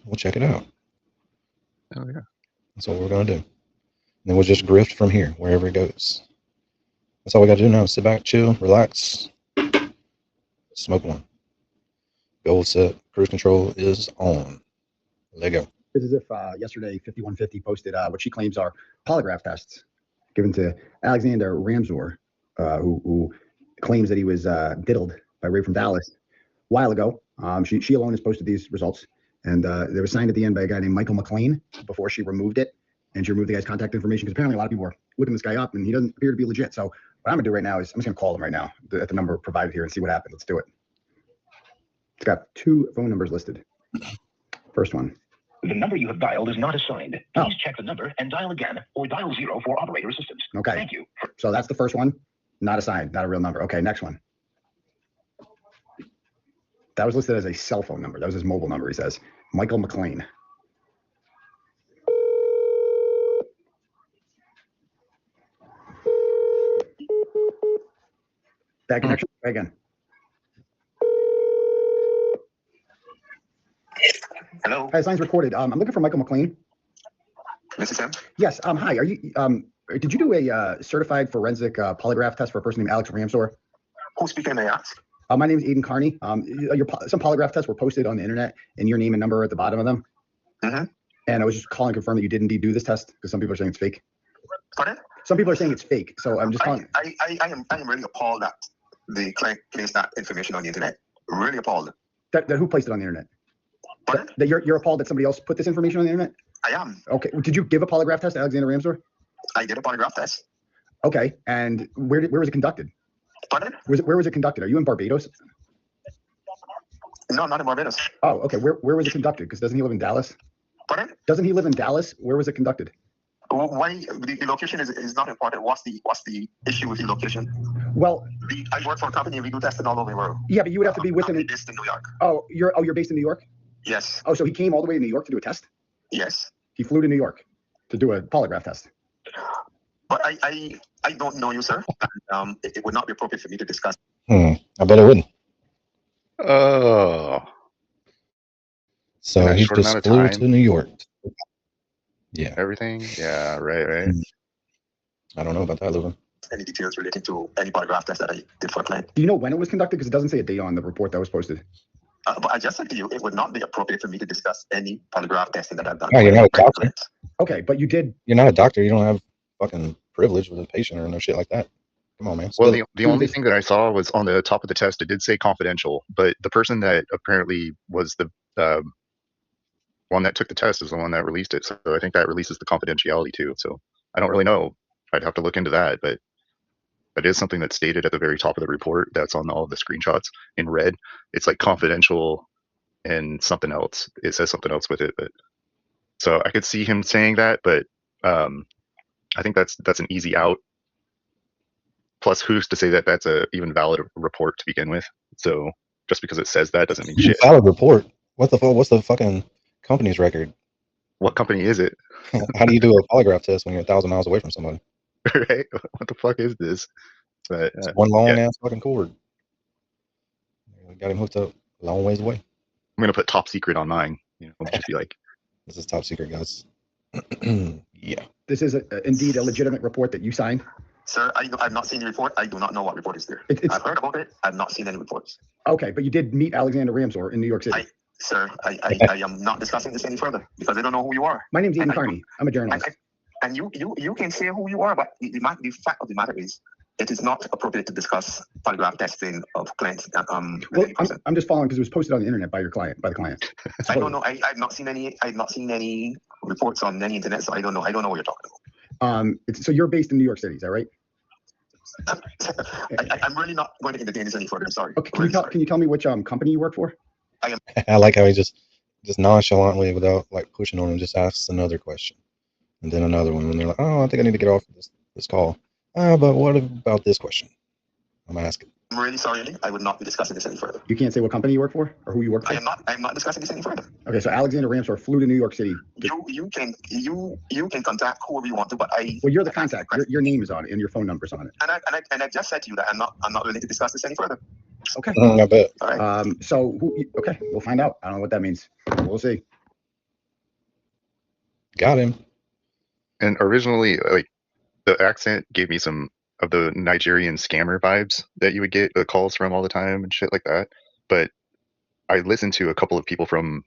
we'll check it out. Oh yeah. That's what we're gonna do. And then we'll just grift from here, wherever it goes. That's all we gotta do now. Sit back, chill, relax, smoke one. Goal set. Cruise control is on. Let go. It's as if yesterday 5150 posted what she claims are polygraph tests given to Alexander Ramsor, who claims that he was diddled by Ray from Dallas a while ago. She alone has posted these results, and they were signed at the end by a guy named Michael McLean before she removed it, and she removed the guy's contact information because apparently a lot of people were looking this guy up, and he doesn't appear to be legit. So what I'm gonna do right now is I'm just gonna call him right now at the number provided here and see what happens. Let's do it. It's got 2 phone numbers listed. First one. The number you have dialed is not assigned. Please check the number and dial again, or dial 0 for operator assistance. Okay. Thank you. So that's the first one. Not assigned, not a real number. Okay, next one. That was listed as a cell phone number. That was his mobile number, he says. Michael McLean. Bad connection? Try again. Hello, Hi, this line's recorded. I'm looking for Michael McLean. this is him. Yes. Hi. Are you? Did you do a certified forensic polygraph test for a person named Alex Ramsor? Who's speaking, may I ask? My name is Aiden Carney. Some polygraph tests were posted on the internet, and your name and number are at the bottom of them. Mm-hmm. And I was just calling to confirm that you did indeed do this test because some people are saying it's fake. Pardon? Some people are saying it's fake, so I'm just calling. I am really appalled that the client placed that information on the internet. Really appalled. That who placed it on the internet? Pardon? That you're appalled that somebody else put this information on the internet? I am. Okay. Did you give a polygraph test to Alexander Ramsor? I did a polygraph test. Okay. And where was it conducted? Pardon? Where was it conducted? Are you in Barbados? No, I'm not in Barbados. Oh, okay. Where was it conducted? Because doesn't he live in Dallas? Pardon? Doesn't he live in Dallas? Where was it conducted? Why the location is not important. What's the issue with the location? Well, I work for a company and we do testing all over the world. yeah, but you would have to be within. I'm based in New York. Oh, you're based in New York? Yes. Oh, so he came all the way to New York to do a test? Yes. He flew to New York to do a polygraph test. But I don't know you, sir. And, it would not be appropriate for me to discuss. I bet it wouldn't. Oh. So In that he short amount just of flew time? to New York. Yeah. Everything? Yeah, right. I don't know about that, Lewin. Any details relating to any polygraph test that I did for a client. Do you know when it was conducted? Because it doesn't say a date on the report that was posted. But I just said to you, it would not be appropriate for me to discuss any polygraph testing that I've done. Oh, you're not a for doctor? clients. Okay, but you did. You're not a doctor. You don't have fucking privilege with a patient or no shit like that. Come on, man. Well, Spill it. the only thing that I saw was on the top of the test. It did say confidential, but the person that apparently was the one that took the test is the one that released it. So I think that releases the confidentiality too. So I don't really know. I'd have to look into that, but that is something that's stated at the very top of the report. That's on all of the screenshots in red. It's like confidential and something else. It says something else with it, but so I could see him saying that, but I think that's an easy out. Plus, who's to say that that's a even valid report to begin with? So just because it says that doesn't mean shit. Valid report. What the fuck? What's the fucking company's record? What company is it? How do you do a polygraph test when you're 1,000 miles away from somebody? Right? What the fuck is this? But It's one long ass fucking cord. Got him hooked up a long ways away. I'm gonna put top secret on mine. You know, I'll just be like, This is top secret, guys. Yeah. This is indeed a legitimate report that you signed. Sir, I've not seen the report. I do not know what report is there. I've heard about it. I've not seen any reports. Okay, but you did meet Alexander Ramsor in New York City. Sir, I am not discussing this any further because I don't know who you are. My name's Ian Carney. I'm a journalist. And you can say who you are, but the fact of the matter is, it is not appropriate to discuss polygraph testing of clients. Well, I'm just following because it was posted on the internet by the client. I don't know. I've not seen any reports on any internet, so I don't know what you're talking about. So you're based in New York City, is that right? I'm really not going to entertain this any further. I'm sorry. Okay. Can you tell me which company you work for? I like how he just nonchalantly, without like pushing on him, just asks another question, and then another one, and they're like, "Oh, I think I need to get off this call." But what about this question? I'm asking. I'm really sorry. I would not be discussing this any further. You can't say what company you work for or who you work for? I'm not discussing this any further. Okay, so Alexander Ramsor flew to New York City. You can contact whoever you want to, but well, you're the contact. Your name is on it and your phone number's on it. And I just said to you that I'm not willing to discuss this any further. Okay. I bet. All right. Okay, we'll find out. I don't know what that means. We'll see. Got him. And originally, like the accent gave me some of the Nigerian scammer vibes that you would get the calls from all the time and shit like that. But I listened to a couple of people from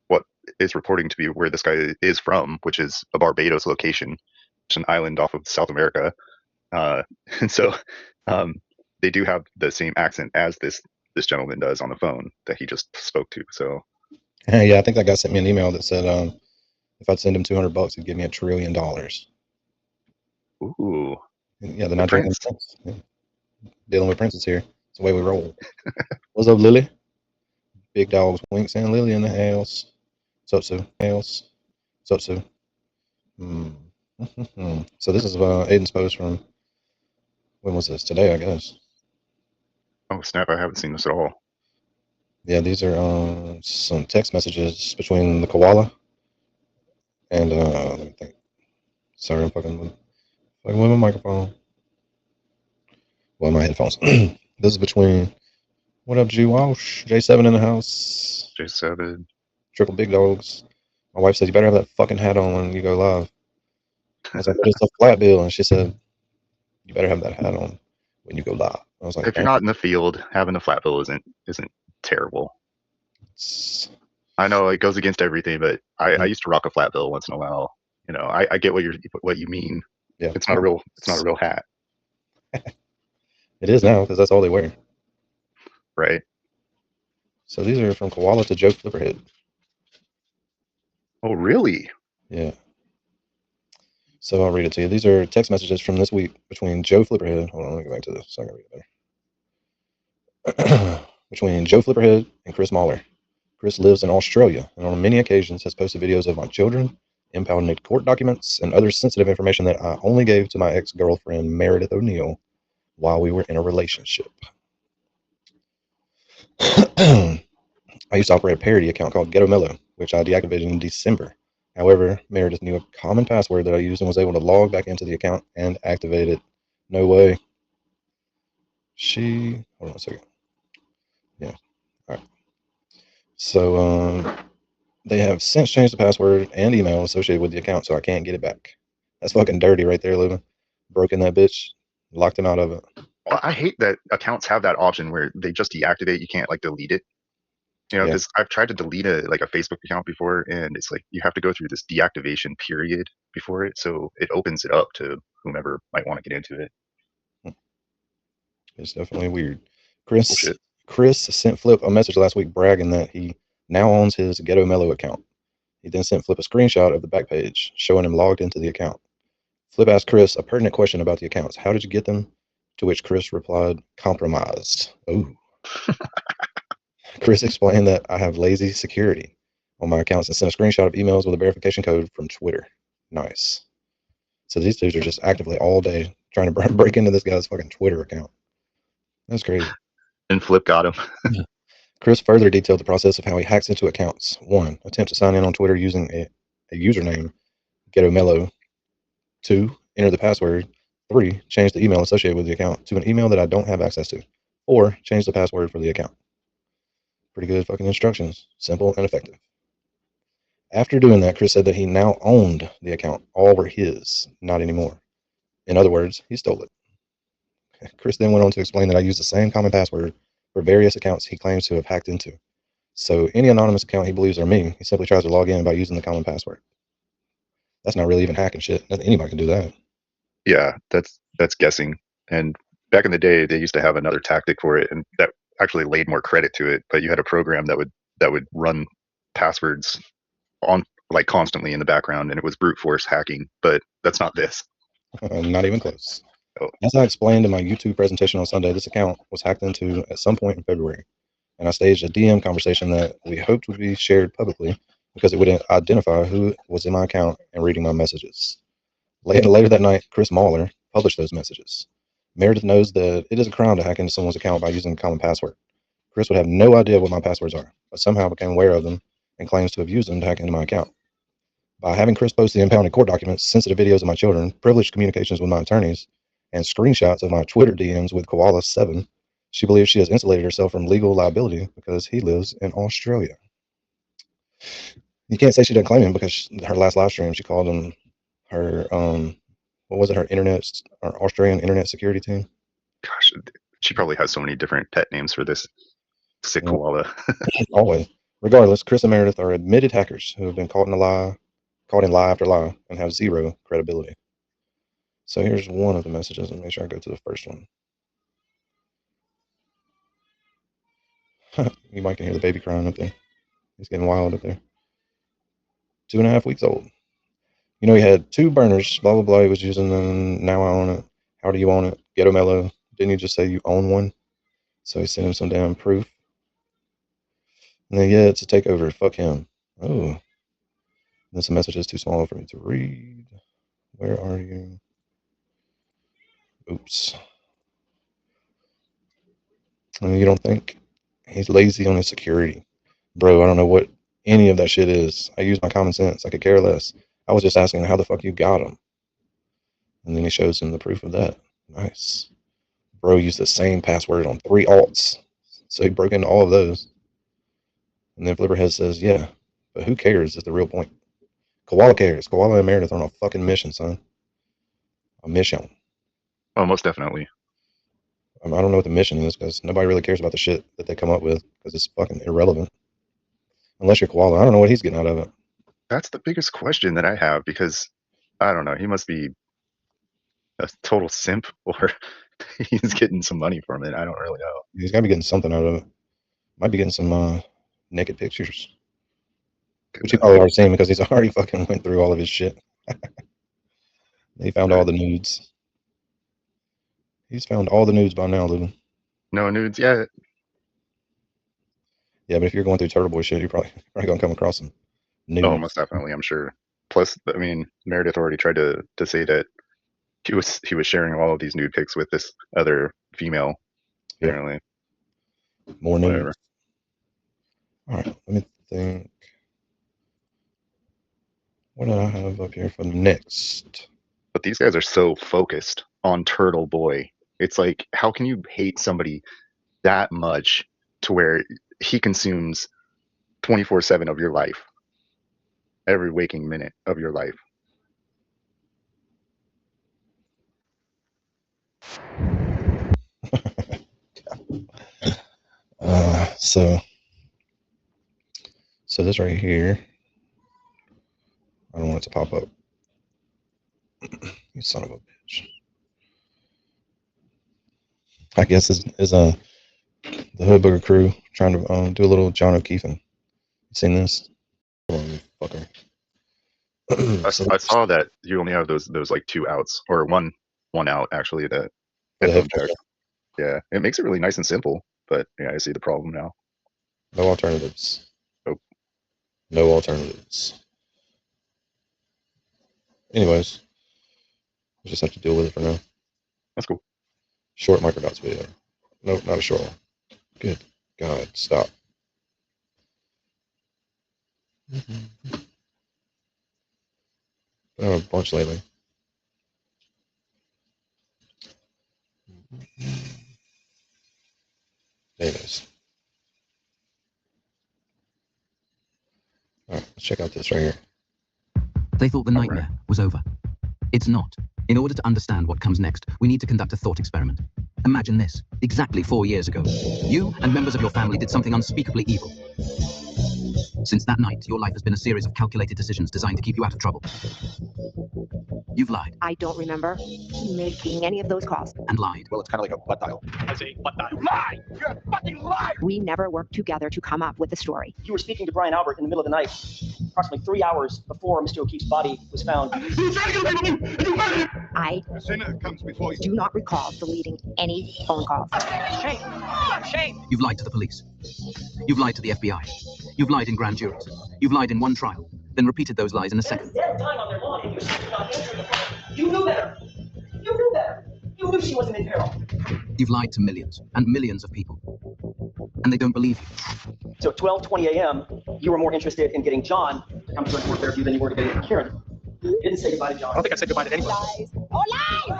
what is reporting to be where this guy is from, which is a Barbados location, which is an island off of South America. And so they do have the same accent as this gentleman does on the phone that he just spoke to. So Yeah, I think that guy sent me an email that said if I'd send him $200, he'd give me $1 trillion. ooh, Yeah, the Nigerian Prince. prince. Yeah. Dealing with princes here. It's the way we roll. What's up, Lily? Big dogs, Winks and Lily in the house. What's up, Sue? House. What's up, Sue? So this is Aiden's post from, when was this? Today, I guess. Oh snap! I haven't seen this at all. Yeah, these are some text messages between the koala and let me think. Sorry, I'm fucking with my microphone. Well, my headphones. This is between, what up, G Walsh? J7 in the house. J7. Triple big dogs. My wife said, you better have that fucking hat on when you go live. I was like, but it's a flat bill. And she said, you better have that hat on when you go live. I was like, If you're not in the field, having a flat bill isn't terrible. I know it goes against everything, but I used to rock a flat bill once in a while. You know, I get what you mean. Yeah, It's not a real hat, it is now because that's all they wear. right? So these are from Koala to Joe Flipperhead. Oh, really? Yeah. So I'll read it to you. These are text messages from this week between Joe Flipperhead. Hold on, let me go back to this so I can read it better. Between Joe Flipperhead and Chris Mahler. Chris lives in Australia and on many occasions has posted videos of my children, impounded court documents, and other sensitive information that I only gave to my ex-girlfriend Meredith O'Neill while we were in a relationship. I used to operate a parody account called Ghetto Mellow, which I deactivated in December. However, Meredith knew a common password that I used and was able to log back into the account and activate it. No way. Hold on a second. Yeah. All right. So they have since changed the password and email associated with the account, so I can't get it back. That's fucking dirty right there, Levin. Broken that bitch, locked him out of it. Well, I hate that accounts have that option where they just deactivate. You can't like delete it. You know, Yeah. because I've tried to delete a Facebook account before, and it's like you have to go through this deactivation period before it, so it opens it up to whomever might want to get into it. It's definitely weird. Chris Bullshit. sent Flip a message last week bragging that he now owns his Ghetto Mellow account. He then sent Flip a screenshot of the back page showing him logged into the account. Flip asked Chris a pertinent question about the accounts. How did you get them? To which Chris replied, compromised. Oh. Chris explained that I have lazy security on my accounts and sent a screenshot of emails with a verification code from Twitter. Nice. So these dudes are just actively all day trying to break into this guy's fucking Twitter account. That's crazy. And Flip got him. Chris further detailed the process of how he hacks into accounts. 1. Attempt to sign in on Twitter using a username, Ghetto Mellow. 2. Enter the password. 3. Change the email associated with the account to an email that I don't have access to. 4. Change the password for the account. Pretty good fucking instructions. Simple and effective. After doing that, Chris said that he now owned the account. All were his, not anymore. In other words, he stole it. Chris then went on to explain that I use the same common password for various accounts he claims to have hacked into. So any anonymous account he believes are me, he simply tries to log in by using the common password. That's not really even hacking shit. Anybody can do that. Yeah, that's guessing. And back in the day, they used to have another tactic for it, and that actually laid more credit to it. But you had a program that would run passwords on like constantly in the background, and it was brute force hacking. But that's not this. Not even close. Oh. As I explained in my YouTube presentation on Sunday, this account was hacked into at some point in February, and I staged a DM conversation that we hoped would be shared publicly because it would identify who was in my account and reading my messages. Later that night, Chris Mahler published those messages. Meredith knows that it is a crime to hack into someone's account by using a common password. Chris would have no idea what my passwords are, but somehow became aware of them and claims to have used them to hack into my account. By having Chris post the impounded court documents, sensitive videos of my children, privileged communications with my attorneys, and screenshots of my Twitter DMs with Koala7, she believes she has insulated herself from legal liability because he lives in Australia. You can't say she didn't claim him because her last live stream, she called him her what was it? Her Australian internet security team. Gosh, she probably has so many different pet names for this sick Yeah. koala. Always. Regardless, Chris and Meredith are admitted hackers who have been caught in lie after lie, and have zero credibility. So here's one of the messages, and make sure I go to the first one. You might can hear the baby crying up there. He's getting wild up there. 2.5 weeks old. You know, he had 2 burners, blah, blah, blah. He was using them. Now I own it. How do you own it? Ghetto Mellow. Didn't you just say you own one? So he sent him some damn proof. And then, yeah, it's a takeover. Fuck him. Oh. This message is too small for me to read. Where are you? Oops. You don't think he's lazy on his security? Bro, I don't know what any of that shit is. I use my common sense. I could care less. I was just asking how the fuck you got him. And then he shows him the proof of that. Nice. Bro used the same password on 3 alts. So he broke into all of those. And then Flipperhead says, yeah, but who cares is the real point. Koala cares. Koala and Meredith are on a fucking mission, son. A mission. Oh, most definitely. I don't know what the mission is because nobody really cares about the shit that they come up with because it's fucking irrelevant. Unless you're Koala. I don't know what he's getting out of it. That's the biggest question that I have because I don't know. He must be a total simp or he's getting some money from it. I don't really know. He's got to be getting something out of it. Might be getting some naked pictures. Which you probably already seen because he's already fucking went through all of his shit. He found all the nudes. He's found all the nudes by now, Lou. No nudes yet. Yeah, but if you're going through Turtle Boy shit, you're probably gonna come across some nudes. Oh, most definitely, I'm sure. Plus, I mean, Meredith already tried to say that he was sharing all of these nude pics with this other female. Yep. Apparently. More nudes. Whatever. All right, let me think. What do I have up here for next? But these guys are so focused on Turtle Boy. It's like, how can you hate somebody that much to where he consumes 24/7 of your life, every waking minute of your life? So this right here, I don't want it to pop up. You son of a bitch. I guess is the Hood Booger crew trying to do a little John O'Keefe. You seen this? Hold on, you fucker. I saw that you only have those like 2 outs, or one out actually. That headphone jack. Yeah, it makes it really nice and simple. But yeah, I see the problem now. No alternatives. Nope. No alternatives. Anyways, we just have to deal with it for now. That's cool. Short microdots video. Nope, not a short one. Good God, stop. Been on a bunch lately. There it is. All right, let's check out this right here. They thought the nightmare was over. It's not. In order to understand what comes next, we need to conduct a thought experiment. Imagine this. Exactly 4 years ago, you and members of your family did something unspeakably evil. Since that night, your life has been a series of calculated decisions designed to keep you out of trouble. You've lied. I don't remember making any of those calls. And lied. Well, it's kind of like a butt dial. I say butt dial. You lie! You're a fucking liar! We never worked together to come up with the story. You were speaking to Brian Albert in the middle of the night, approximately 3 hours before Mr. O'Keefe's body was found. I do not recall deleting any phone calls. Shame! Shame! You've lied to the police. You've lied to the FBI. You've lied in grand juries. You've lied in one trial, then repeated those lies in a second. Dead dying on their lawn, and you insisted on answering the phone. You knew better. You knew better. You knew she wasn't in peril. You've lied to millions and millions of people, and they don't believe you. So at 12:20 a.m., you were more interested in getting John to come to work therapy than you were to getting Kieran. You didn't say goodbye to John. I don't think I said goodbye to anyone. Lies. Oh, lies!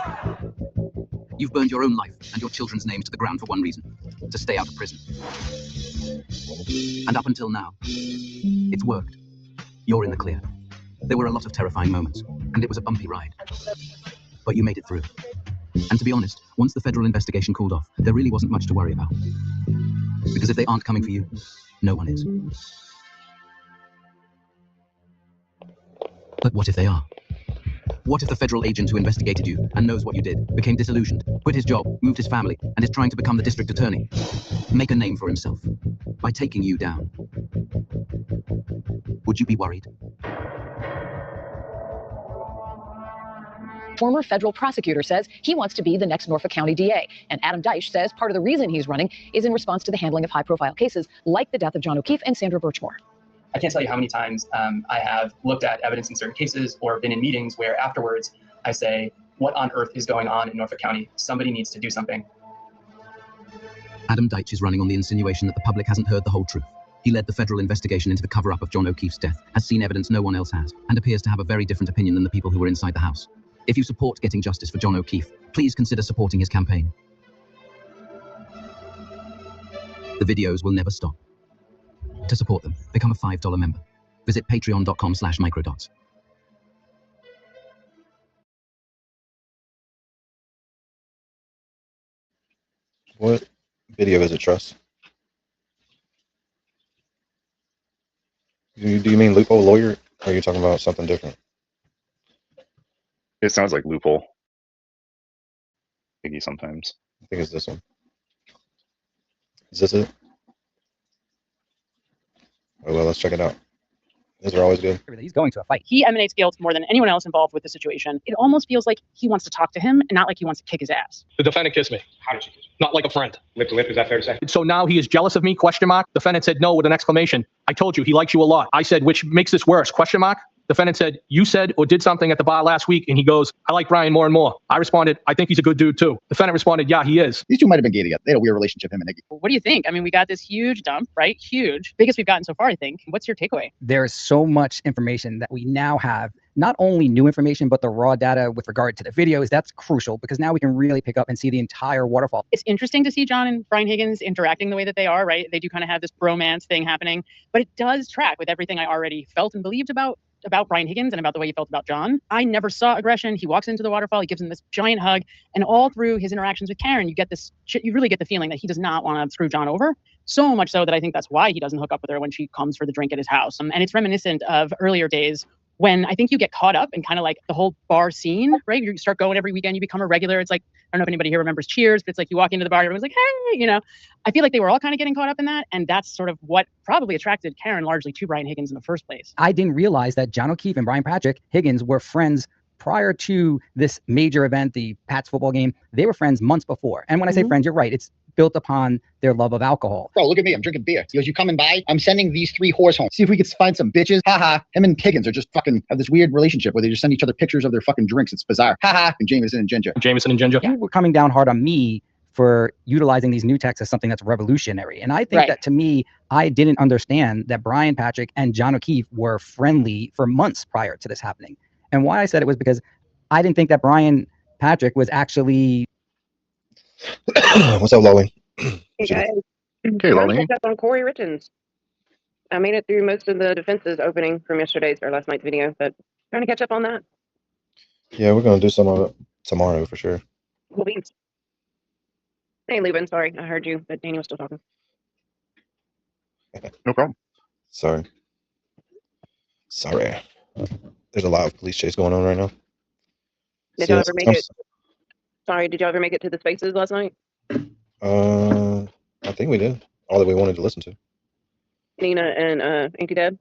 You've burned your own life and your children's names to the ground for one reason: to stay out of prison. And up until now, it's worked. You're in the clear. There were a lot of terrifying moments, and it was a bumpy ride. But you made it through. And to be honest, once the federal investigation cooled off, there really wasn't much to worry about. Because if they aren't coming for you, no one is. But what if they are? What if the federal agent who investigated you and knows what you did became disillusioned, quit his job, moved his family, and is trying to become the district attorney? Make a name for himself by taking you down. Would you be worried? Former federal prosecutor says he wants to be the next Norfolk County DA. And Adam Deitch says part of the reason he's running is in response to the handling of high-profile cases like the death of John O'Keefe and Sandra Birchmore. I can't tell you how many times I have looked at evidence in certain cases or been in meetings where afterwards I say, what on earth is going on in Norfolk County? Somebody needs to do something. Adam Deitch is running on the insinuation that the public hasn't heard the whole truth. He led the federal investigation into the cover-up of John O'Keefe's death, has seen evidence no one else has, and appears to have a very different opinion than the people who were inside the house. If you support getting justice for John O'Keefe, please consider supporting his campaign. The videos will never stop. To support them, become a $5 member. Visit patreon.com/microdots. What video is it, Trust? Do you mean loophole lawyer, or are you talking about something different? It sounds like loophole. Piggy sometimes. I think it's this one. Is this it? Oh, well, let's check it out. Those are always good. He's going to a fight. He emanates guilt more than anyone else involved with the situation. It almost feels like he wants to talk to him and not like he wants to kick his ass. The defendant kissed me. How did she kiss me? Not like a friend. Lip to lip, is that fair to say? So now he is jealous of me, question mark. Defendant said no with an exclamation. I told you, he likes you a lot. I said, which makes this worse, question mark. Defendant said, you said or did something at the bar last week, and he goes, I like Brian more and more. I responded, I think he's a good dude too. Defendant responded, yeah, he is. These two might have been gay together. They had a weird relationship, him and Nikki. What do you think? I mean, we got this huge dump, right? Huge. Biggest we've gotten so far, I think. What's your takeaway? There's so much information that we now have, not only new information, but the raw data with regard to the videos. That's crucial because now we can really pick up and see the entire waterfall. It's interesting to see John and Brian Higgins interacting the way that they are, right? They do kind of have this bromance thing happening, but it does track with everything I already felt and believed about Brian Higgins and about the way he felt about John. I never saw aggression. He walks into the waterfall, he gives him this giant hug, and all through his interactions with Karen, you really get the feeling that he does not want to screw John over. So much so that I think that's why he doesn't hook up with her when she comes for the drink at his house. And it's reminiscent of earlier days when I think you get caught up in kind of like the whole bar scene, right? You start going every weekend, you become a regular. It's like, I don't know if anybody here remembers Cheers, but it's like you walk into the bar, everyone's like, hey, I feel like they were all kind of getting caught up in that. And that's sort of what probably attracted Karen largely to Brian Higgins in the first place. I didn't realize that John O'Keefe and Brian Patrick Higgins were friends prior to this major event, the Pats football game. They were friends months before. And when I say friends, you're right. It's built upon their love of alcohol. Bro, look at me. I'm drinking beer. He goes, you coming by? I'm sending these 3 whores home. See if we could find some bitches. Haha. Him and Higgins are just fucking have this weird relationship where they just send each other pictures of their fucking drinks. It's bizarre. Haha. And Jameson and Ginger. You were coming down hard on me for utilizing these new texts as something that's revolutionary. And I think that to me, I didn't understand that Brian Patrick and John O'Keefe were friendly for months prior to this happening. And why I said it was because I didn't think that Brian Patrick was actually... What's up, Lolly? Hey guys. Okay, Lolly. Up on Corey Rittens. I made it through most of the defenses opening from yesterday's or last night's video, but trying to catch up on that. Yeah, we're gonna do some of it tomorrow for sure. Cool beans. Hey, Lubin, sorry, I heard you, but Danny was still talking. No problem. Sorry. There's a lot of police chase going on right now. Did y'all ever make it? Sorry, did y'all ever make it to the spaces last night? I think we did. All that we wanted to listen to. Nina and Auntie Deb?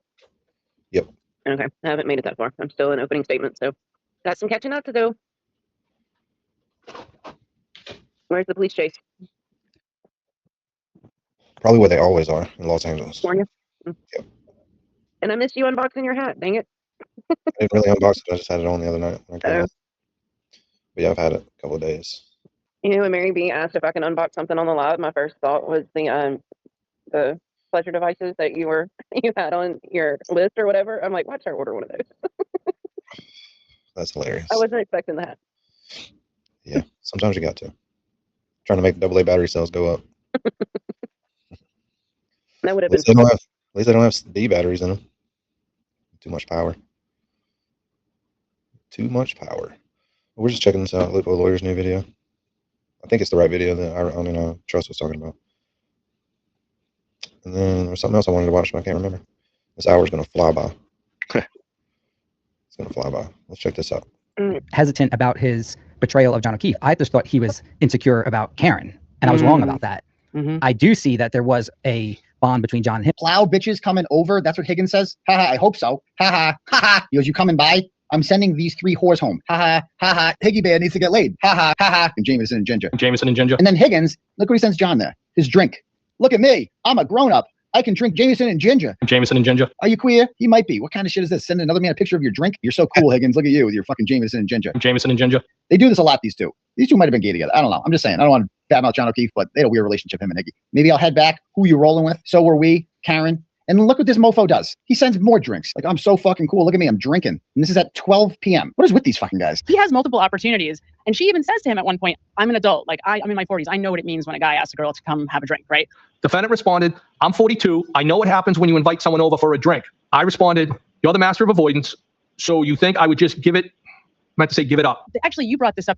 Yep. Okay, I haven't made it that far. I'm still in opening statement, so got some catching up to do. Where's the police chase? Probably where they always are in Los Angeles. California? Yep. And I missed you unboxing your hat, dang it. I didn't really unbox it. I just had it on the other night. But yeah, I've had it a couple of days. When Mary B asked if I can unbox something on the live, my first thought was the pleasure devices that you had on your list or whatever. I'm like, watch her order one of those. That's hilarious. I wasn't expecting that. Yeah, sometimes you got to. Trying to make AA battery cells go up. That would have been. At least they don't have B batteries in them. Too much power. Too much power. We're just checking this out. Local lawyer's new video. I think it's the right video that Trust was talking about. And then there's something else I wanted to watch, but I can't remember. This hour's gonna fly by. It's gonna fly by. Let's check this out. Hesitant about his betrayal of John O'Keefe. I just thought he was insecure about Karen, and I was wrong about that. I do see that there was a bond between John and him. Plow bitches coming over. That's what Higgins says. Ha ha. I hope so. Ha ha. Ha ha. He goes, you coming by? I'm sending these 3 whores home. Ha ha. Ha ha. Higgy Bear needs to get laid. Ha ha. Ha ha. And Jameson and Ginger. And then Higgins, look what he sends John there. His drink. Look at me. I'm a grown up. I can drink Jameson and Ginger. Are you queer? He might be. What kind of shit is this? Sending another man a picture of your drink? You're so cool, Higgins. Look at you with your fucking Jameson and Ginger. They do this a lot, these two. These two might have been gay together. I don't know. I'm just saying. I don't want to badmouth John O'Keefe, but they had a weird relationship, him and Higgy. Maybe I'll head back. Who you rolling with? So were we, Karen. And look what this mofo does. He sends more drinks. Like, I'm so fucking cool. Look at me. I'm drinking. And this is at 12 p.m. What is with these fucking guys? He has multiple opportunities. And she even says to him at one point, I'm an adult. Like, I'm in my 40s. I know what it means when a guy asks a girl to come have a drink, right? Defendant responded, I'm 42. I know what happens when you invite someone over for a drink. I responded, you're the master of avoidance. So you think I would just give it up. Actually, you brought this up.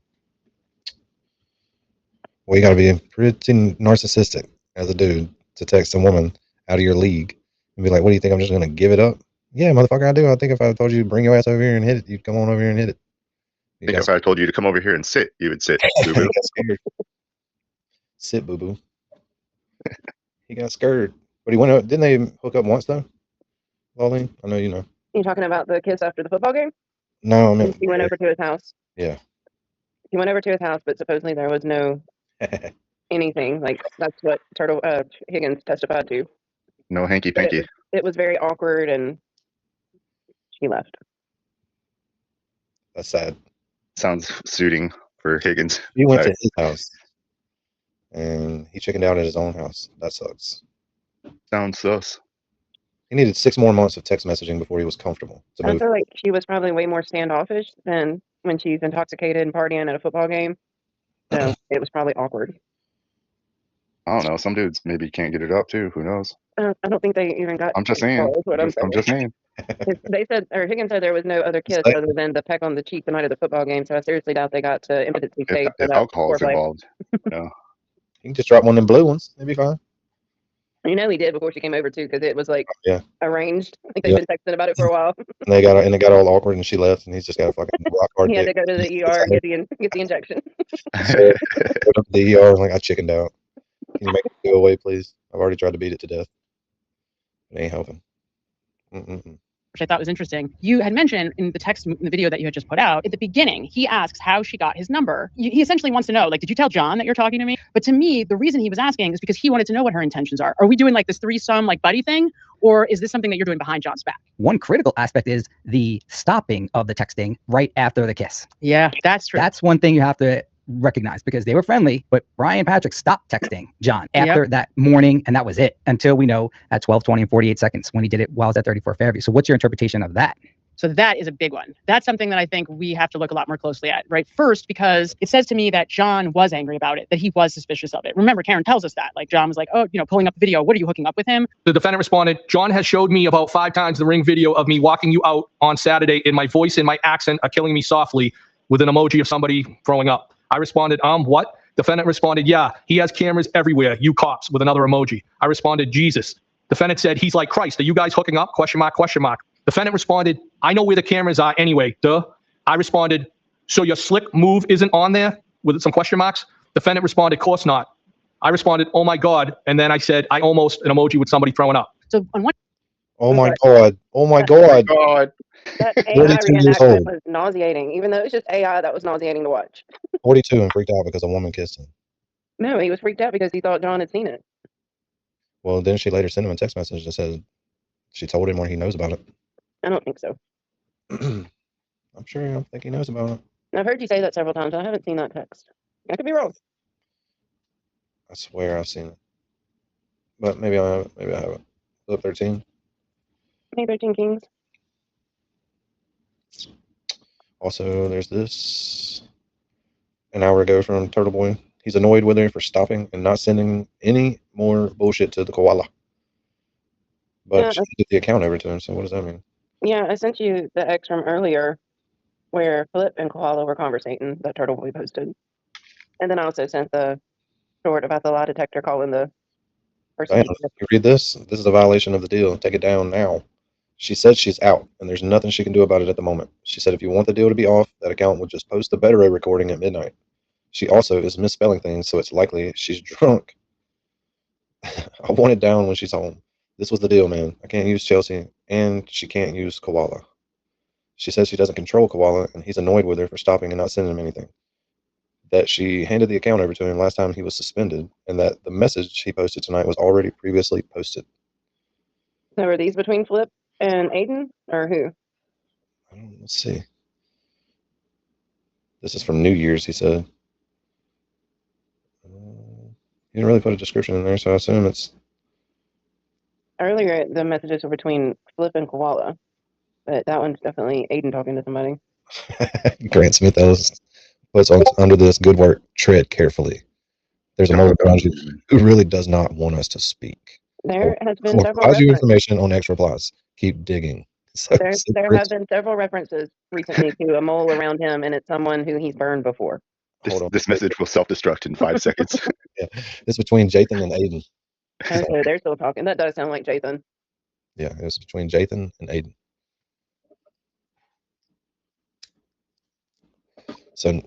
Well, you gotta be pretty narcissistic as a dude to text a woman out of your league and be like, what do you think? I'm just gonna give it up? Yeah, motherfucker, I do. I think if I told you to bring your ass over here and hit it, you'd come on over here and hit it. I think if I told you to come over here and sit, you would sit. Boo-boo. Sit, boo boo. He got scared, but he went up. Didn't they hook up once though? Lauline, I know you know. You talking about the kiss after the football game? No, I mean He went over to his house. Yeah. He went over to his house, but supposedly there was no anything. Like, that's what Higgins testified to. No hanky But panky. it was very awkward, and she left. That's sad. Sounds suiting for Higgins. He went to his house, and he chickened out at his own house. That sucks. Sounds sus. He needed 6 more months of text messaging before he was comfortable to I move. feel like she was probably way more standoffish than when she's intoxicated and partying at a football game. So it was probably awkward. I don't know. Some dudes maybe can't get it up too. Who knows? I don't think they even got. I'm just saying. I'm just saying. They said, or Higgins said, there was no other kiss other than the peck on the cheek the night of the football game. So I seriously doubt they got to impotency stage. If alcohol is involved, no. You can just drop one of them blue ones. It'd be fine. You know he did before she came over too, because it was like arranged. I think they've Yeah. been texting about it for a while. And it got all awkward, and she left, and he's just got a fucking rock hard He had to dick. go to the ER and get the injection. So, went up to the ER, like, I chickened out. Can you make it go away, please? I've already tried to beat it to death. It ain't helping. Which I thought was interesting. You had mentioned in the video that you had just put out, at the beginning, he asks how she got his number. He essentially wants to know, like, did you tell John that you're talking to me? But to me, the reason he was asking is because he wanted to know what her intentions are. Are we doing like this threesome, like buddy thing? Or is this something that you're doing behind John's back? One critical aspect is the stopping of the texting right after the kiss. Yeah, that's true. That's one thing you have to recognize, because they were friendly, but Brian Patrick stopped texting John after that morning, and that was it until we know at 12:20 and 48 seconds when he did it while I was at 34 Fairview. So what's your interpretation of that? So that is a big one. That's something that I think we have to look a lot more closely at, right? First, because it says to me that John was angry about it, that he was suspicious of it. Remember, Karen tells us that. Like, John was like, oh, pulling up the video. What are you hooking up with him? The defendant responded, John has showed me about 5 times the ring video of me walking you out on Saturday, and my voice and my accent are killing me softly, with an emoji of somebody throwing up. I responded, what? Defendant responded, yeah, he has cameras everywhere, you cops, with another emoji. I responded, Jesus. Defendant said, he's like Christ. Are you guys hooking up? Question mark, question mark. Defendant responded, I know where the cameras are anyway, duh. I responded, so your slick move isn't on there? With some question marks. Defendant responded, course not. I responded, oh my God. And then I said, I almost, an emoji with somebody throwing up. So on one. Oh my God. Oh my God. That AI 42 years reenactment old. was nauseating. Even though it was just AI, that was nauseating to watch. 42 and freaked out because a woman kissed him. No, he was freaked out because he thought John had seen it. Well, then she later sent him a text message that says she told him where he knows about it. I don't think so. I'm sure I don't think he knows about it. I've heard you say that several times. I haven't seen that text. I could be wrong. I swear I've seen it. But maybe I haven't. Maybe I haven't. Flip 13. Hey, 13 Kings. Also, there's this an hour ago from Turtle Boy. He's annoyed with her for stopping and not sending any more bullshit to the koala. But Yeah, she did the account over to him, so what does that mean? Yeah, I sent you the X from earlier where Flip and Koala were conversating that Turtle Boy posted. And then I also sent the short about the lie detector calling the person. Diana, you read this? This is a violation of the deal. Take it down now. She said she's out, and there's nothing she can do about it at the moment. She said if you want the deal to be off, that account would just post the Better recording at midnight. She also is misspelling things, so it's likely she's drunk. I want it down when she's home. This was the deal, man. I can't use Chelsea, and she can't use Koala. She says she doesn't control Koala, and he's annoyed with her for stopping and not sending him anything. That she handed the account over to him last time he was suspended, and that the message he posted tonight was already previously posted. So are these between Flip and Aiden, or who? Let's see. This is from New Year's, he said. He didn't really put a description in there, so I assume it's... Earlier, the messages were between Flip and Koala, but that one's definitely Aiden talking to somebody. Grant Smith Ellis puts under this, good work, tread carefully. There's a moment around you who really does not want us to speak. There has been several provide you references. information on X replies. Keep digging. So, There have been several references recently to a mole around him, and it's someone who he's burned before. This message will self-destruct in 5 seconds. Yeah, it's between Jathan and Aiden. Okay, they're still talking. That does sound like Jathan. Yeah, it was between Jathan and Aiden. So,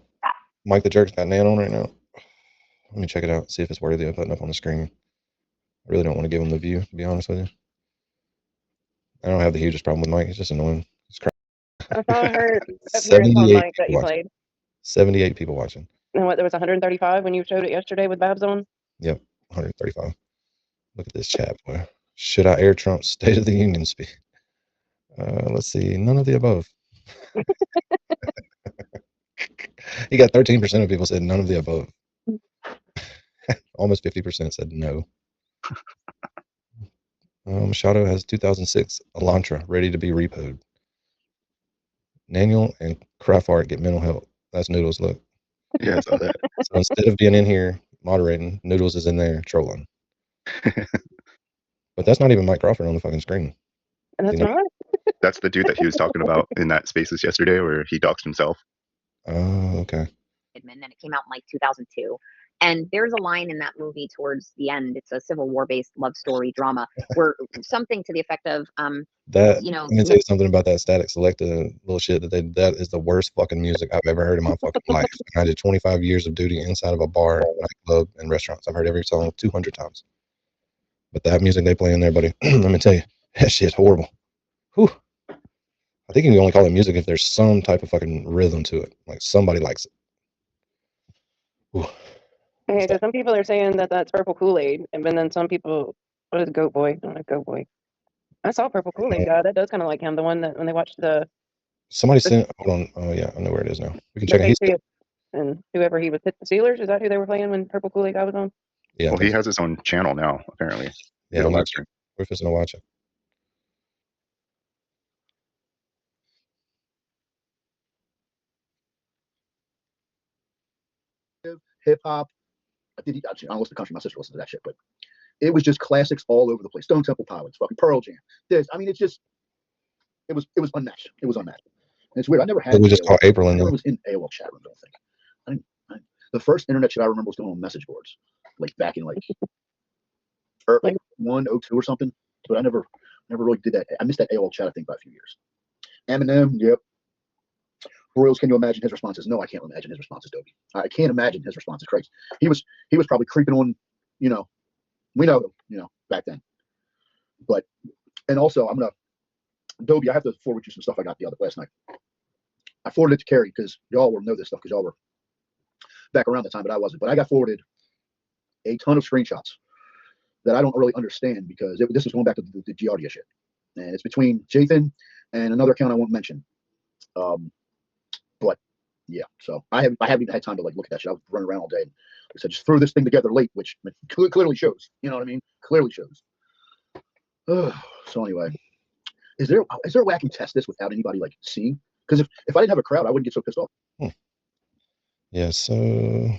Mike the Jerk's got Nan on right now. Let me check it out, see if it's worthy of putting up on the screen. I really don't want to give him the view, to be honest with you. I don't have the hugest problem with Mike. He's just annoying. He's I saw her appearance on Mike that you played. 78 people watching. And what, there was 135 when you showed it yesterday with Babs on? Yep, 135. Look at this chat, boy. Should I air Trump's State of the Union speech? Let's see. None of the above. He got 13% of people said none of the above. Almost 50% said no. Machado has 2006 Elantra ready to be repoed. Daniel and Craftart get mental health. That's Noodles. Look. Yeah, I saw that. So instead of being in here moderating, Noodles is in there trolling. But that's not even Mike Crawford on the fucking screen. And that's not. That's the dude that he was talking about in that Spaces yesterday, where he doxed himself. Oh, okay. And it came out in like 2002. And there's a line in that movie towards the end. It's a Civil War-based love story drama where something to the effect of, that, you know, let me tell you something about that Static Selecta little shit that is the worst fucking music I've ever heard in my fucking life. I did 25 years of duty inside of a bar, nightclub, and restaurants. I've heard every song 200 times. But that music they play in there, buddy, let me tell you, that shit's horrible. Whew. I think you can only call it music if there's some type of fucking rhythm to it. Like somebody likes it. Whew. Okay, so some people are saying that that's Purple Kool-Aid, and then some people, what is Goat Boy? I don't know, Goat Boy. I saw Purple Kool-Aid guy. That does kind of like him. The one that when they watched the. Somebody sent. Hold on. Oh yeah, I know where it is now. We can check it. And whoever he was hit the Steelers. Is that who they were playing when Purple Kool-Aid guy was on? Yeah. Well, he has his own channel now, apparently. Yeah, we're just gonna watch it. Hip hop. I don't listen to country. My sister listens to that shit, but it was just classics all over the place. Stone Temple Pilots, fucking Pearl Jam. It's just, it was unmatched. It was unmatched. And it's weird. I never had. We just call April in there. I was in AOL chat rooms. I don't think. The first internet shit I remember was going on message boards, like back in like 102 or something. But I never really did that. I missed that AOL chat, I think, by a few years. Eminem, yep. Royals, can you imagine his responses? No, I can't imagine his responses, Dobie. I can't imagine his responses. Crazy. He was probably creeping on, we know, back then. But, and also, Dobie, I have to forward you some stuff I got last night. I forwarded it to Carrie because y'all will know this stuff because y'all were back around the time, but I wasn't. But I got forwarded a ton of screenshots that I don't really understand because this is going back to the Giardia shit. And it's between Jathan and another account I won't mention. But yeah, so I haven't even had time to look at that shit. I was running around all day. I said, just threw this thing together late, which clearly shows. You know what I mean? Clearly shows. So anyway, is there a way I can test this without anybody seeing? Because if I didn't have a crowd, I wouldn't get so pissed off. Yeah, so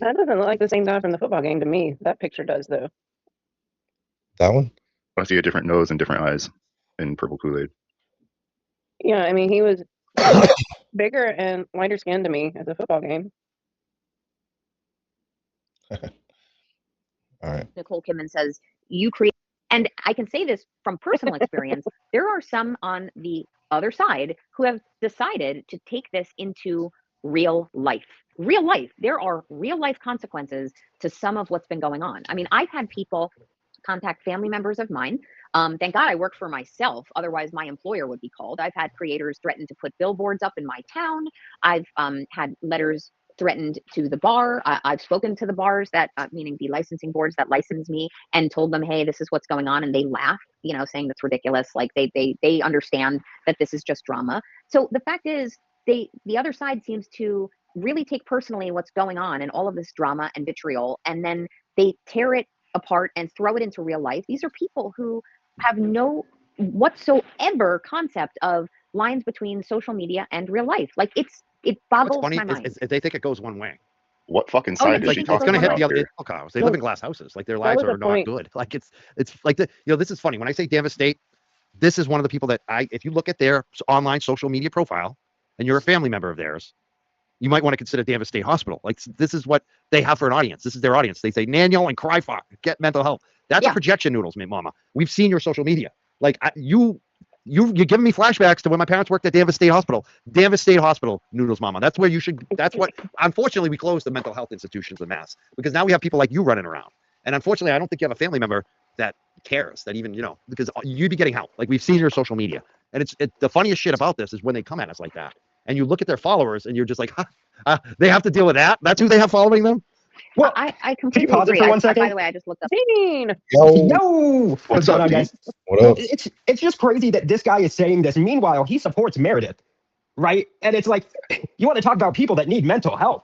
that doesn't look like the same guy from the football game to me. That picture does though. That one? I see a different nose and different eyes in Purple Kool-Aid. Yeah, I mean, he was bigger and lighter skinned to me at the football game. All right. Nicole Kidman says, you create, and I can say this from personal experience, there are some on the other side who have decided to take this into real life. Real life. There are real life consequences to some of what's been going on. I mean, I've had people contact family members of mine. Thank God I work for myself. Otherwise, my employer would be called. I've had creators threaten to put billboards up in my town. I've had letters threatened to the bar. I've spoken to the bars that, meaning the licensing boards that license me, and told them, hey, this is what's going on. And they laugh, you know, saying that's ridiculous. Like they understand that this is just drama. So the fact is, the other side seems to really take personally what's going on and all of this drama and vitriol, and then they tear it apart and throw it into real life. These are people who have no whatsoever concept of lines between social media and real life. Like it What's boggles funny my mind. is they think it goes one way. What fucking Oh, yeah, side they is Like she think it it's goes gonna talking hit one about the way. other here? look, they No, live in glass houses. Like their that lives was are the not point. good. Like it's like this is funny. When I say Danvers State, this is one of the people that if you look at their online social media profile and you're a family member of theirs, you might want to consider Danvers State Hospital. Like this is what they have for an audience. This is their audience. They say Naniel and cry for get mental health. That's a Yeah. projection, Noodles, mama. We've seen your social media. Like you're giving me flashbacks to when my parents worked at Danvers State Hospital. Danvers State Hospital, Noodles, mama. That's where you should. That's what. Unfortunately, we closed the mental health institutions in Mass because now we have people like you running around. And unfortunately, I don't think you have a family member that cares, that even because you'd be getting help. Like we've seen your social media, and the funniest shit about this is when they come at us like that, and you look at their followers, and you're just like, they have to deal with that. That's who they have following them. Well, I can you completely pause it agree. for one By second? the way, I just looked up. Dean! Yo, what's going up, on, Dean? guys? What Well, up? it's just crazy that this guy is saying this. Meanwhile, he supports Meredith, right? And it's like, you want to talk about people that need mental health,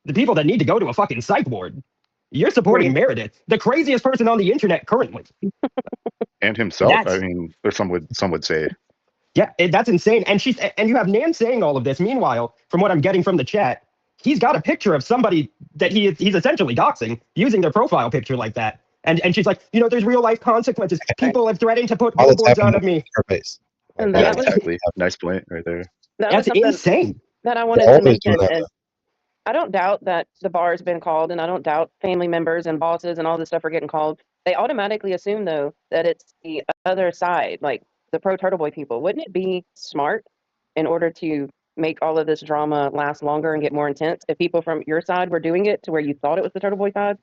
the people that need to go to a fucking psych ward. You're supporting Right. Meredith, the craziest person on the internet currently. And himself. I That's mean, or some would say. yeah, that's insane. And you have Nan saying all of this. Meanwhile, from what I'm getting from the chat, he's got a picture of somebody that he's essentially doxing using their profile picture like that. And she's like, there's real life consequences. People have threatened to put All that's billboards out happening of me. in her face. And Like, Yeah, that was exactly. Nice point right there. that That's was something insane. that I they're wanted to always doing mention that. is I don't doubt that the bar's been called, and I don't doubt family members and bosses and all this stuff are getting called. They automatically assume though that it's the other side, like the pro Turtle Boy people. Wouldn't it be smart in order to make all of this drama last longer and get more intense if people from your side were doing it to where you thought it was the Turtle Boy side?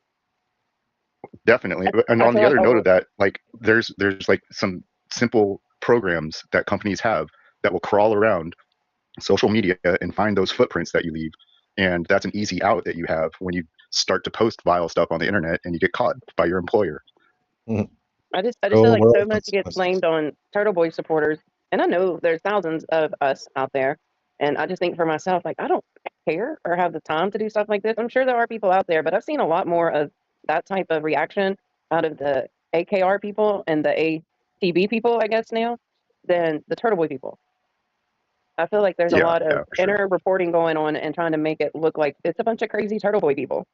Definitely. And I on feel the like other note over of that, like there's like some simple programs that companies have that will crawl around social media and find those footprints that you leave. And that's an easy out that you have when you start to post vile stuff on the internet and you get caught by your employer. I just Real feel like world so much gets consequences. blamed on Turtle Boy supporters, and I know there's thousands of us out there. And I just think for myself, like I don't care or have the time to do stuff like this. I'm sure there are people out there, but I've seen a lot more of that type of reaction out of the AKR people and the ATB people, I guess now, than the Turtle Boy people. I feel like there's a Yeah, lot yeah, of for sure. inner reporting going on and trying to make it look like it's a bunch of crazy Turtle Boy people.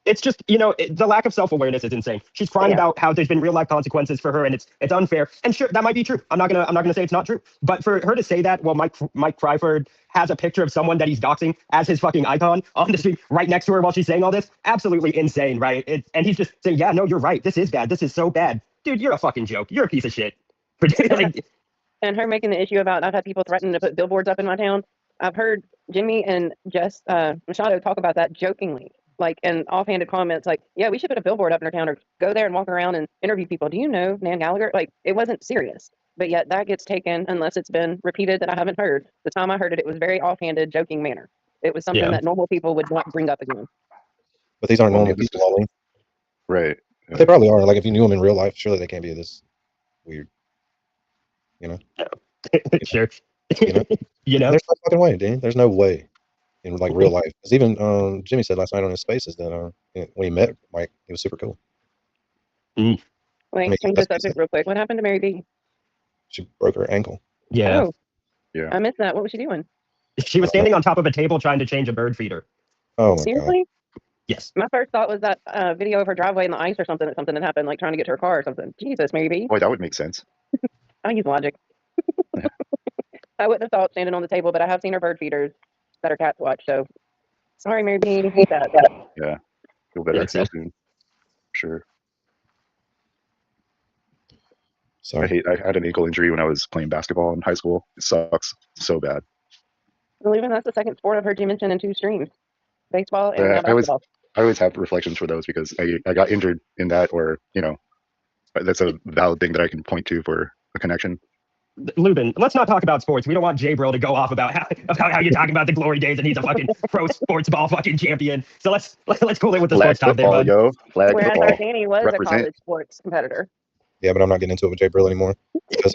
It's just, the lack of self-awareness is insane. She's crying Yeah. about how there's been real life consequences for her, and it's unfair. And sure, that might be true. I'm not gonna say it's not true. But for her to say that, well, Mike Cryford has a picture of someone that he's doxing as his fucking icon on the street right next to her while she's saying all this, absolutely insane, right? And he's just saying, yeah, no, you're right. This is bad. This is so bad, dude. You're a fucking joke. You're a piece of shit. Like, And her making the issue about I've had people threaten to put billboards up in my town. I've heard Jimmy and Jess Machado talk about that jokingly, like in offhanded comments, like, yeah, we should put a billboard up in our town or go there and walk around and interview people. Do you know Nan Gallagher? Like, it wasn't serious, but yet that gets taken unless it's been repeated that I haven't heard. The time I heard it, it was very offhanded, joking manner. It was something Yeah. that normal people would not bring up again. But these aren't Well, normal needless people, to Ollie. Right. But they probably are. Like if you knew them in real life, surely they can't be this weird. sure. There's no fucking way, Dean. There's no way in like real life. Because even Jimmy said last night on his Spaces that when he met Mike, he was super cool. Wait, mean, change that's the subject real quick. What happened to Mary B? She broke her ankle. Yeah. Oh, Yeah. I missed that. What was she doing? She was standing on top of a table trying to change a bird feeder. Oh my god. Seriously? Yes. My first thought was that video of her driveway in the ice or something that happened, like trying to get to her car or something. Jesus, Mary B. Boy, that would make sense. I use logic. I wouldn't have thought standing on the table, but I have seen her bird feeders that are cats watch. So sorry, Mary B. That. Yeah, feel better Yeah, it's real sad. soon. Sure. Sorry. I had an ankle injury when I was playing basketball in high school. It sucks so bad. Well, even that's the second sport I've heard you mention in 2 streams: baseball and now I basketball. always have reflections for those because I got injured in that, or that's a valid thing that I can point to for a connection. Lubin, let's not talk about sports. We don't want Jay Bro to go off about how you're talking about the glory days and he's a fucking pro sports ball fucking champion. So let's cool it with the Flag sports talk there, football, bud. yo. Flag Whereas football. our Danny was a Represent. college sports competitor. Yeah, but I'm not getting into it with Jay Brill anymore because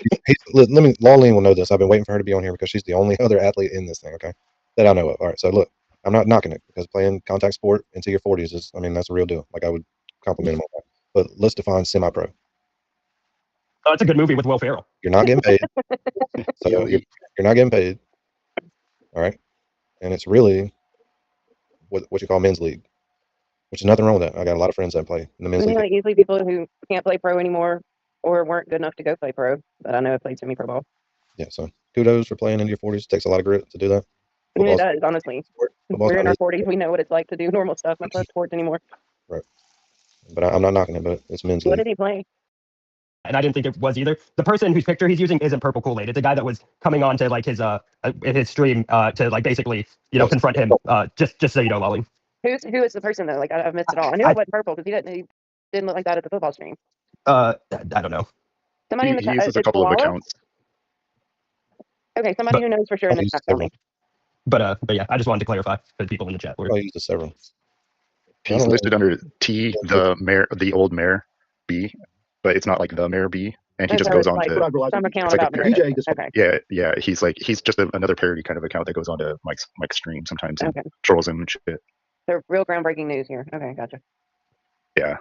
Lawleen will know this. I've been waiting for her to be on here because she's the only other athlete in this thing. Okay, that I know of. All right, so look, I'm not knocking it because playing contact sport into your 40s is, I mean, that's a real deal. Like I would compliment him on that. But let's define semi-pro. Oh, it's a good movie with Will Ferrell. You're not getting paid, so you're not getting paid. All right, and it's really what you call men's league, which is nothing wrong with that. I got a lot of friends that play in the men's I mean, league. like usually people who can't play pro anymore or weren't good enough to go play pro that I know have played semi-pro ball. Yeah, so kudos for playing into your 40s. It takes a lot of grit to do that. I mean, it Football's- does, honestly. football's We're in not our 40s. We know what it's like to do normal stuff, not play sports anymore. right, but I'm not knocking it. But it's men's What league. did he play? And I didn't think it was either. The person whose picture he's using isn't Purple Kool-Aid. It's a guy that was coming on to like his stream to like basically confront him. Just so you know, Lolly. Who is the person though? Like I've missed it all. I knew it wasn't purple because he didn't look like that at the football stream. I don't know. Somebody in the He chat. uses a it's couple of Koala? accounts. Okay, somebody who knows for sure in the chat. Tell me. But yeah, I just wanted to clarify for people in the chat. I used several. He's listed under T, the old mayor B, but it's not like the mayor B, and he Oh, just so goes it's on like to some account it's like a about parody. Meredith. Okay. Yeah, he's just another parody kind of account that goes on to Mike's stream sometimes and Okay. trolls him and shit. So real groundbreaking news here. Okay, gotcha. Yeah.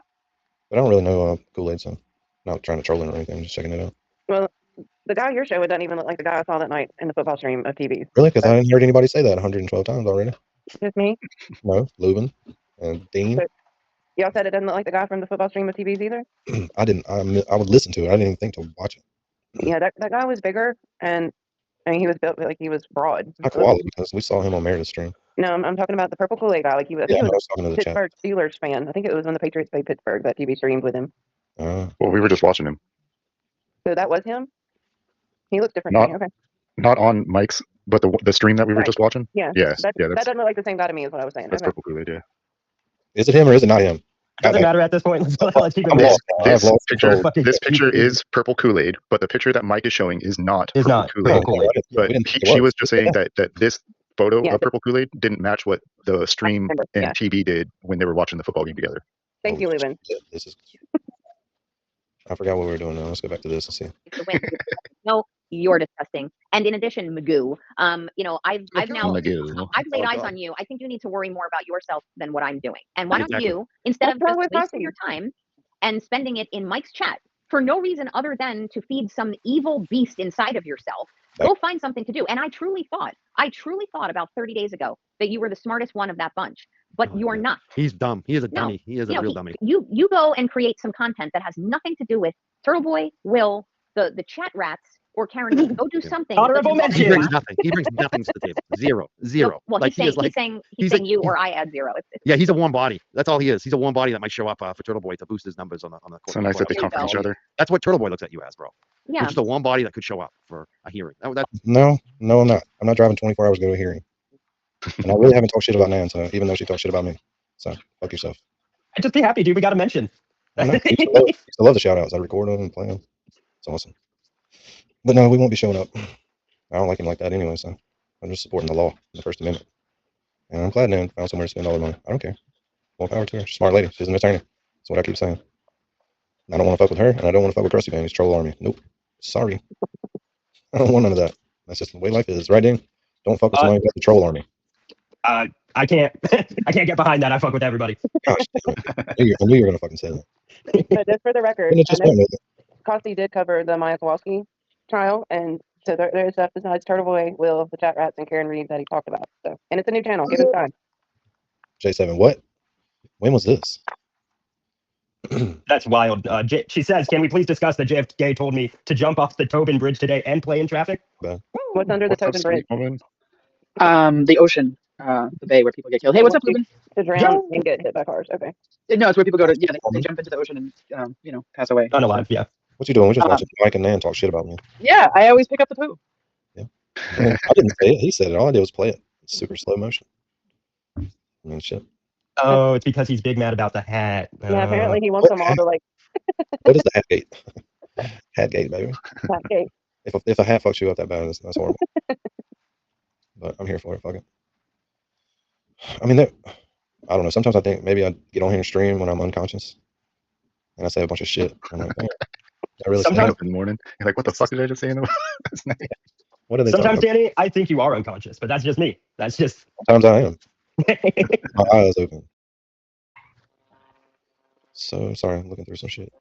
But I don't really know Kool-Aid, so I'm not trying to troll him or anything. I'm just checking it out. Well, the guy you're showing doesn't even look like the guy I saw that night in the football stream of TV. Really? Because I didn't hear anybody say that 112 times already. Just me. No, Lubin and Dean. So, y'all said it doesn't look like the guy from the football stream of TVs either. I didn't. I would listen to it. I didn't even think to watch it. Yeah, that guy was bigger, and I mean he was built like he was broad. Not quality because we saw him on Meredith's stream. No, I'm talking about the purple Kool-Aid guy. Like he was, I think Yeah, he I was was talking to a the chat. Pittsburgh Steelers fan. I think it was when the Patriots played Pittsburgh that TV streamed with him. Well, we were just watching him. So that was him. He looks different. Not to me. Okay. not on Mike's, but the stream that we were Right. just watching. Yeah. Yes. That Yeah. doesn't look like the same guy to me, is what I was saying. That's Okay. Purple Kool-Aid. Yeah. Is it him or is it not him? Doesn't matter at this point. Let's keep it I'm moving. lost now. I've lost control. This picture is Purple Kool-Aid, but the picture that Mike is showing is not Is Purple not Kool-Aid. Purple Kool-Aid. But We didn't think it she was. was just saying that this photo Yeah. of Purple Kool-Aid didn't match what the stream remember, and yeah. TV did when they were watching the football game together. Thank you, Lubin. This is. I forgot what we were doing now. Let's go back to this and see. The win. No, you're disgusting. And in addition, Magoo, I've now Magoo. I've laid Oh, eyes God. on you. I think you need to worry more about yourself than what I'm doing. And why Exactly. don't you, instead What's of wrong just with wasting Buffy? your time and spending it in Mike's chat for no reason other than to feed some evil beast inside of yourself, go find something to do. And I truly thought about 30 days ago that you were the smartest one of that bunch, but Oh, you're yeah. not. He's dumb. He is a No. dummy. He is a real dummy. You go and create some content that has nothing to do with Turtle Boy, Will, the chat rats, or Karen. B. Go do something. that Honorable doesn't involve He mention. brings that. nothing. He brings nothing to the table. Zero. Well, Like he's he is saying like he's saying you or I add zero. yeah. He's a warm body. That's all he is. He's a warm body that might show up for Turtle Boy to boost his numbers on the So nice that they There you comfort each go. other. That's what Turtle Boy looks at you as, bro. Yeah. You're just a warm body that could show up for a hearing. That No, I'm not. I'm not driving 24 hours to go to a hearing. And I really haven't talked shit about Nan, so even though she talked shit about me. So fuck yourself. Just be happy, dude. We got to mention. I know. I used to love the shout outs. I record them and play them. It's awesome. But no, we won't be showing up. I don't like him like that anyway, so I'm just supporting the law, the First Amendment. And I'm glad Nan found somewhere to spend all her money. I don't care. More power to her. She's a smart lady. She's an attorney. That's what I keep saying. I don't want to fuck with her, and I don't want to fuck with Krusty Bang. He's troll army. Nope. Sorry. I don't want none of that. That's just the way life is, right, Dean? Don't fuck with somebody with the troll army. I can't get behind that. I fuck with everybody. Gosh, I knew you were gonna fucking say that. But just for the record, And it just I know went with it. Costi did cover the Maya Kowalski trial, and so there is stuff besides Turtle Boy, Will, the chat rats, and Karen Reed that he talked about. So, and it's a new channel. Give it time. J7, what? When was this? That's wild. She says, "Can we please discuss that JFK told me to jump off the Tobin Bridge today and play in traffic?" What's under the What's up, Tobin Bridge? sweet woman? The ocean, the bay where people get killed. Hey, what's up, Ruben? To drown and get hit by cars. Okay. No, it's where people go to. Yeah, they jump into the ocean and pass away. Unalive, yeah. What you doing? We're just Um, watching Mike and Nan talk shit about me. Yeah, I always pick up the poo. I mean, I didn't say it. He said it. All I did was play it. It's super slow motion. I mean, shit. Oh, it's because he's big mad about the hat. Yeah, apparently he wants them all to like What is the hat gate? Hat gate, baby. hat gate. If a hat fucks you up that bad, that's horrible. But I'm here for it. Fuck it. I mean, I don't know. Sometimes I think maybe I get on here and stream when I'm unconscious, and I say a bunch of shit. I'm like, man, I really Sometimes say in the morning, you're like, what the fuck did I just say in the last night? What are they Sometimes, talking Danny, I think you are unconscious, but that's just me. That's just. about? Sometimes I am. My eyes open. So sorry, I'm looking through some shit.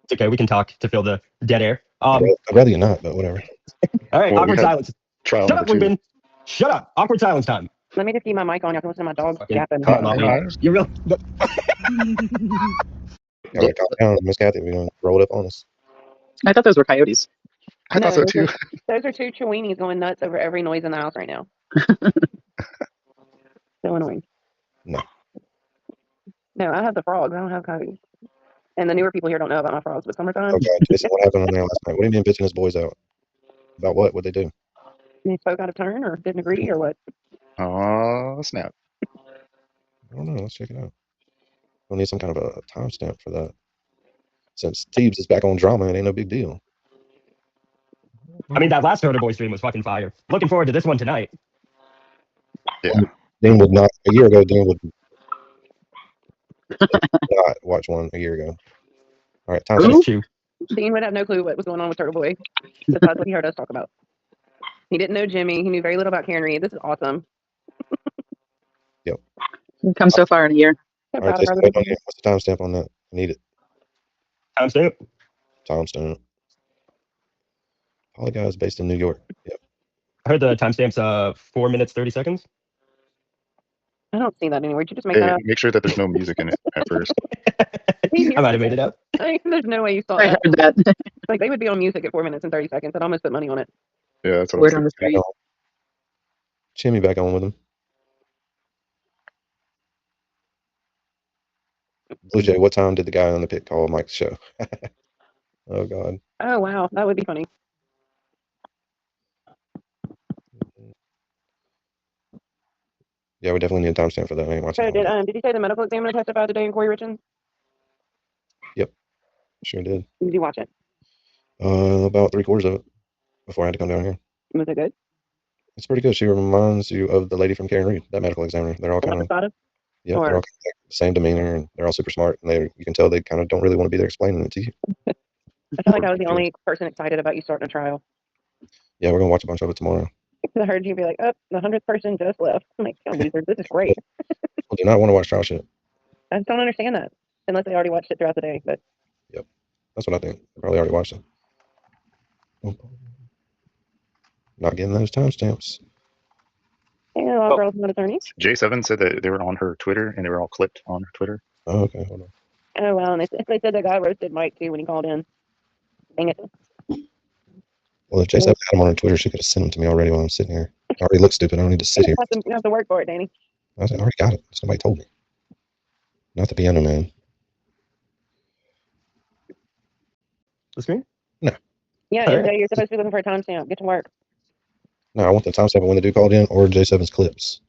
It's okay. We can talk to fill the dead air. I'd rather you not, but whatever. All right, Well, we awkward had silence. trial Shut up, number 2. Ruben. Shut up. Awkward silence time. Let me just keep my mic on. I can listen to my dog yapping. You're real. All right, calm down, Miss Kathy. We're gonna roll it up on us. I thought those were coyotes. I thought so too. Those are two Cheweenies going nuts over every noise in the house right now. So annoying. No. No, I have the frogs. I don't have coyotes. And the newer people here don't know about my frogs, but summertime. Oh God, Jason, what happened on there last night? What do you mean bitching his boys out? About what? What'd they do? They spoke out of turn or didn't agree or what? Oh snap! I don't know. Let's check it out. We'll need some kind of a timestamp for that. Since Teebs is back on drama, it ain't no big deal. I mean, that last Soda Boy stream was fucking fire. Looking forward to this one tonight. Yeah. Dean would not. A year ago, Dean would not watch one a year ago. All right, time. Dean would have no clue what was going on with Turtle Boy, besides what he heard us talk about. He didn't know Jimmy. He knew very little about Karen Reed. This is awesome. Yep. We've come so far in a year. All right, Jason, what's the timestamp on that? I need it. Timestamp? Timestamp. Poly Guy is based in New York. Yep. I heard the timestamp's 4 minutes 30 seconds. I don't see that anywhere. Did you just make that Hey, up? make sure that there's no music in it at first. I might have made it up. There's no way you saw I that. heard that. Like they would be on music at 4 minutes and 30 seconds. I'd almost put money on it. Yeah, that's what Word I'm on the saying. street. Jimmy back on with him. Blue Jay, what time did the guy on the pit call Mike's show? Oh God. Oh wow, that would be funny. Yeah, we definitely need a timestamp for that. I ain't watching. So that. did you say the medical examiner testified today in Corey Richens? Yep, sure did. Did you watch it? About 3/4 of it before I had to come down here. Was it good? It's pretty good. She reminds you of the lady from Karen Reed, that medical examiner. They're all kind of, yeah, they're all kind of like the same demeanor, and they're all super smart, and you can tell they kind of don't really want to be there explaining it to you. I feel like I was the only person excited about you starting a trial. Yeah, we're gonna watch a bunch of it tomorrow. I heard you be like, "Oh, the 100th person just left." I'm like, "Oh, losers, this is great." I do not want to watch trial shit. I just don't understand that unless they already watched it throughout the day. But Yep, that's what I think. They probably already watched it. Not getting those timestamps. yeah, all girls not attorneys. J7 said that they were on her Twitter and they were all clipped on her Twitter. Oh, okay, hold on. Oh well, and they said the guy roasted Mike too when he called in. Dang it. Well, if J7 had him on her Twitter, she could have sent them to me already while I'm sitting here. I already look stupid. I don't need to sit here. You have to work for it, Danny. I said, I already got it. Somebody told me. Not the piano man. The screen? No. Yeah, All MJ, right. you're supposed to be looking for a timestamp. Get to work. No, I want the timestamp of when the dude called in or J7's clips.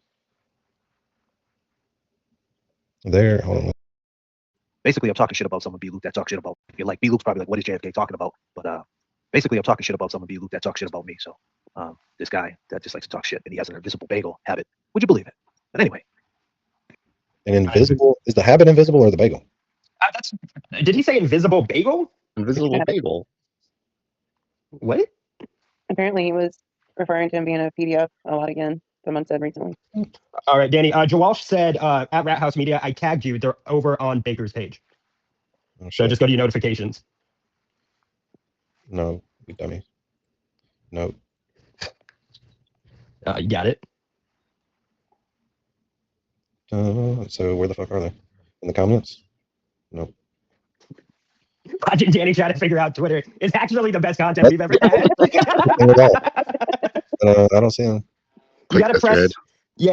There, hold on. Basically, I'm talking shit about someone B. Luke that talks shit about me. Like B. Luke's probably like, what is JFK talking about? But basically, I'm talking shit about someone B. Luke that talks shit about me. So this guy that just likes to talk shit and he has an invisible bagel habit. Would you believe it? But anyway. An invisible is the habit invisible or the bagel? Did he say invisible bagel? Invisible bagel. What? Apparently, he was referring to him being a PDF a lot again. Someone said recently. All right, Danny. Jawalsh said at Rat House Media, I tagged you. They're over on Baker's page. Oh, So just go to your notifications. No, you dummy. No. You got it. So where the fuck are they? In the comments? Nope. Watching Danny try to figure out Twitter is actually the best content we've ever had. I don't see him. You gotta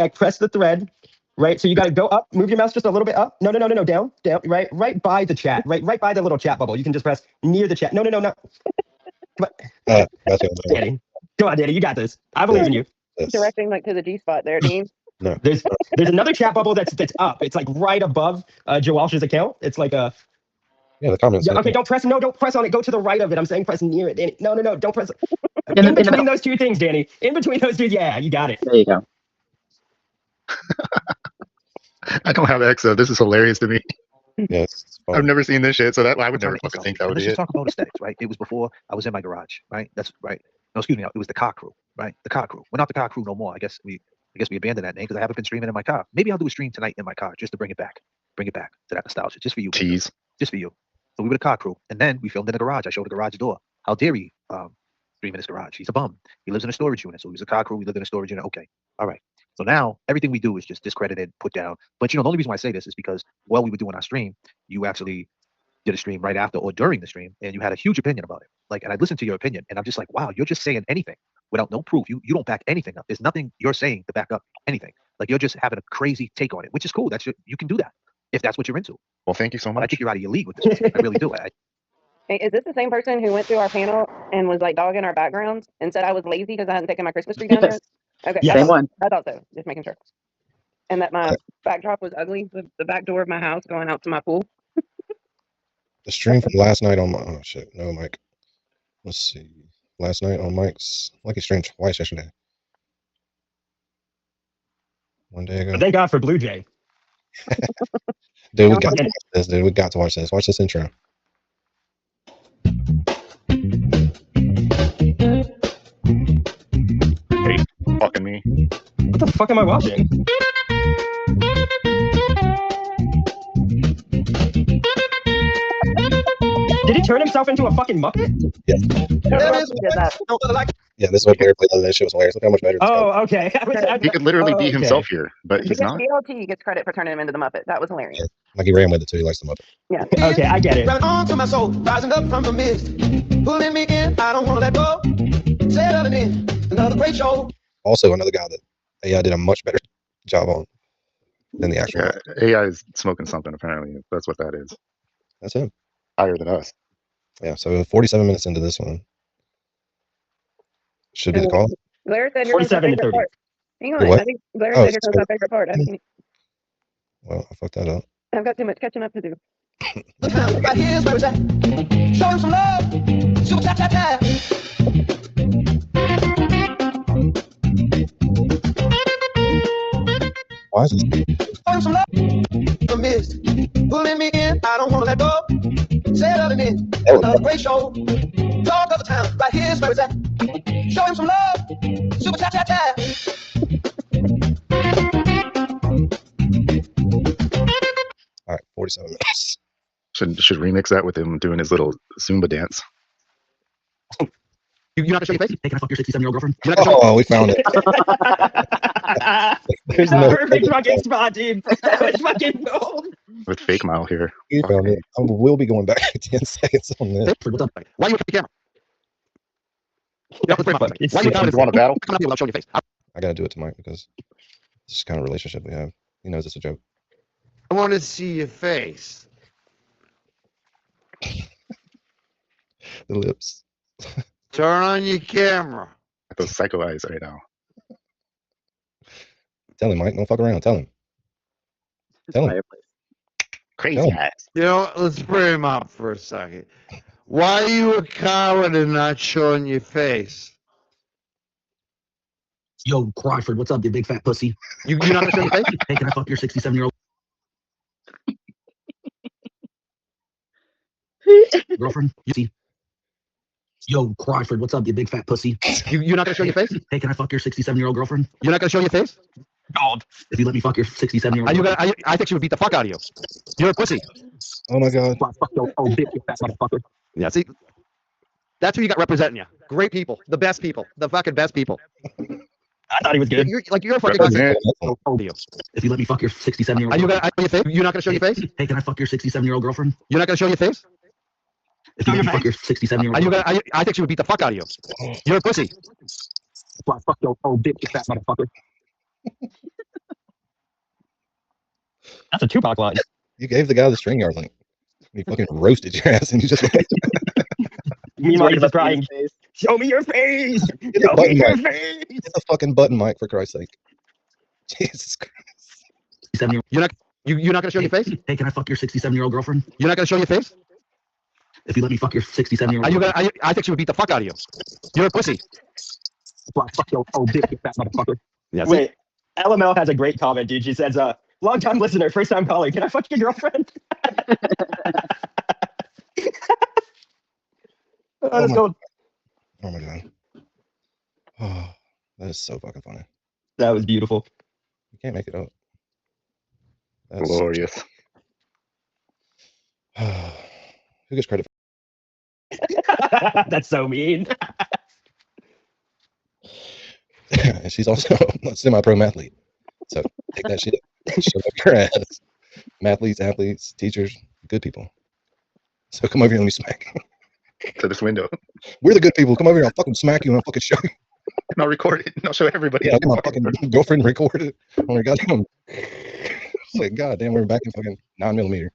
press the thread, right? So you gotta go up, move your mouse just a little bit up. No, down, right by the chat, right by the little chat bubble. You can just press near the chat. No. Come on, Danny. Come on, Danny, you got this. I believe in you. Directing like to the G spot there, Dean. No. There's another chat bubble that's up. It's like right above Joe Walsh's account. It's like a the comments. Yeah, okay, don't press on it. Go to the right of it. I'm saying press near it, Danny. No, don't press it. In between those two things, Danny. In between those two, yeah, you got it. There you go. I don't have X, so this is hilarious to me. Yes. I've never seen this shit, so that I would never fucking think that would Let's be just it. talk about aesthetics, right? It was before I was in my garage, right? That's right. No, excuse me. It was the car crew, right? The car crew. We're not the car crew no more. I guess we abandoned that name because I haven't been streaming in my car. Maybe I'll do a stream tonight in my car just to bring it back to that nostalgia, just for you. Tease. Just for you. So we were the car crew, and then we filmed in the garage. I showed the garage door. How dare he stream in his garage? He's a bum. He lives in a storage unit, so he was a car crew. We lived in a storage unit. Okay, all right. So now everything we do is just discredited, put down. But the only reason why I say this is because while we were doing our stream, you actually did a stream right after or during the stream, and you had a huge opinion about it. Like, and I listened to your opinion, and I'm just like, wow, you're just saying anything without no proof. You don't back anything up. There's nothing you're saying to back up anything. Like, you're just having a crazy take on it, which is cool. You can do that if that's what you're into. Well, thank you so much. But I think you're out of your league with this. I really do. Hey, is this the same person who went through our panel and was like dogging our backgrounds and said I was lazy because I hadn't taken my Christmas tree down yet? Okay, Yeah, same one. I thought so. Just making sure. And that my backdrop was ugly. The back door of my house going out to my pool. The stream from last night on my Mike. Let's see. Last night on Mike's, like he streamed twice yesterday. One day ago. Thank God for Blue Jay. Dude, we got to watch this. Dude, we got to watch this. Watch this intro. Hey, fucking me. What the fuck am I watching? Did he turn himself into a fucking Muppet? Yeah. Yeah, this is what Garrett played the other day. That shit was hilarious. Look how much better. Oh, okay. He could literally be himself here, but he's not. BLT gets credit for turning him into the Muppet. That was hilarious. Yeah. Like he ran with it too. He likes the Muppet. Yeah. Okay, I get it. On to my soul, rising up from the mist, pulling me in. I don't want to let go. Settling in, another great show. Also, another guy that AI did a much better job on than the actual. Yeah, AI is smoking something apparently. That's what that is. That's him. Higher than us. Yeah. So 47 minutes into this one. Should be the call. Blair said here comes my 47 to favorite 30. part. Hang on, What? I think Blair Oh, said here comes my favorite part. Well, I fucked that up. I've got too much catching up to do. Right here's where it's at. Show him some love. Super tap tap tap. Why is this? Show him some love. The mist, pulling me in. I don't want to let go. Settling in, another great show. Talk of the town. Right here's where it's at. Show him some love. Super tap tap tap. All right, 47 minutes. Should remix that with him doing his little Zumba dance. You're not gonna show your face? Hey, can I fuck your 67-year-old girlfriend? Oh, we found it. There's no Perfect fucking spot, dude. That was fucking gold. With Fake Mile here. We found it. We'll be going back 10 seconds on this. What's up? Why you with the camera? Why you You want a battle? coming up here without showing your face? I gotta do it to Mike because this is the kind of relationship we have. He knows it's a joke. I want to see your face. The lips. Turn on your camera. Those psycho eyes right now. Tell him, Mike. Don't fuck around. Tell him. Tell him. Crazy Tell him. eyes. You know, let's bring him up for a second. Why are you a coward and not showing your face? Yo, Crawford, what's up, you big fat pussy? You're not gonna show your face? Hey, can I fuck your 67-year-old girlfriend? You see? Yo, Crawford, what's up, you big fat pussy? You're not gonna show your face? Hey, can I fuck your 67-year-old girlfriend? You're not gonna show your face? God. If you let me fuck your 67-year-old Are you girlfriend. gonna? I think she would beat the fuck out of you. You're a pussy. Oh my god. Fuck your old bitch, you fat motherfucker. Yeah, see, that's who you got representing you. Great people, the best people, the fucking best people. I thought he was good. You're a fucking. Represent. If you let me fuck your 67-year-old Are you girlfriend. gonna? Are you your face? You're not gonna show your face? Hey, can I fuck your 67-year-old girlfriend? You're not gonna show your face? If you let me fuck your 67-year-old. Are you gonna? I think she would beat the fuck out of you. You're a pussy. Fuck your old bitch, you fat motherfucker. That's a Tupac line. You gave the guy the StreamYard link. He fucking roasted your ass, and you just Meanwhile, he's just crying. Show me your face. Get the Show button me your mic. face. Get the fucking button mic, for Christ's sake. Jesus Christ. You're not gonna show your face? Hey, can I fuck your 67-year-old girlfriend? You're not gonna show your face? If you let me fuck your 67-year-old. Are you gonna? I think she would beat the fuck out of you. You're a pussy. Fuck your old bitch, you fat motherfucker. Yes. Wait, LML has a great comment, dude. She says, long time listener, first time caller. Can I fuck your girlfriend? Let's go. Oh my god. Oh, that is so fucking funny. That was beautiful. You can't make it up. That's Glorious. Who gets credit That's so mean. and she's also a semi-pro mathlete. So take that shit. Shove up your ass. Athletes, teachers, good people. So come over here and let me smack. To this window. We're the good people. Come over here, I'll fucking smack you and I'll fucking show you. And I'll record it and I'll show everybody. Yeah, I'll get my fucking girlfriend record it on her goddamn. It's like, god damn, we're back in fucking 9mm.